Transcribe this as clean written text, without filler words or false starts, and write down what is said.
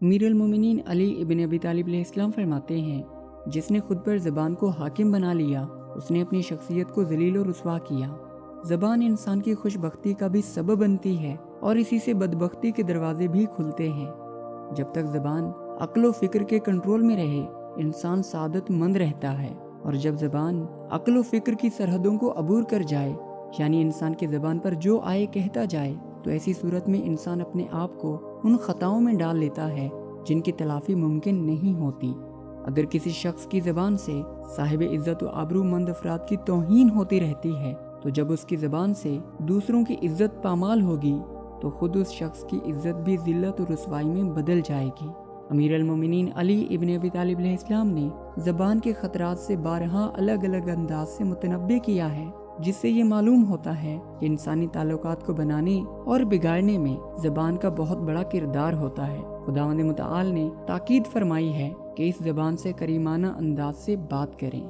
امیر المومنین علی ابن ابی طالب علیہ السلام فرماتے ہیں، جس نے خود پر زبان کو حاکم بنا لیا اس نے اپنی شخصیت کو ذلیل و رسوا کیا۔ زبان انسان کی خوش بختی کا بھی سبب بنتی ہے اور اسی سے بدبختی کے دروازے بھی کھلتے ہیں۔ جب تک زبان عقل و فکر کے کنٹرول میں رہے انسان سعادت مند رہتا ہے، اور جب زبان عقل و فکر کی سرحدوں کو عبور کر جائے، یعنی انسان کی زبان پر جو آئے کہتا جائے، تو ایسی صورت میں انسان اپنے آپ کو ان خطاؤں میں ڈال لیتا ہے جن کی تلافی ممکن نہیں ہوتی۔ اگر کسی شخص کی زبان سے صاحب عزت و آبرو مند افراد کی توہین ہوتی رہتی ہے، تو جب اس کی زبان سے دوسروں کی عزت پامال ہوگی تو خود اس شخص کی عزت بھی ذلت و رسوائی میں بدل جائے گی۔ امیر المومنین علی ابن ابی طالب علیہ السلام نے زبان کے خطرات سے بارہا الگ الگ انداز سے متنبع کیا ہے، جس سے یہ معلوم ہوتا ہے کہ انسانی تعلقات کو بنانے اور بگاڑنے میں زبان کا بہت بڑا کردار ہوتا ہے۔ خداوند متعال نے تاکید فرمائی ہے کہ اس زبان سے کریمانہ انداز سے بات کریں۔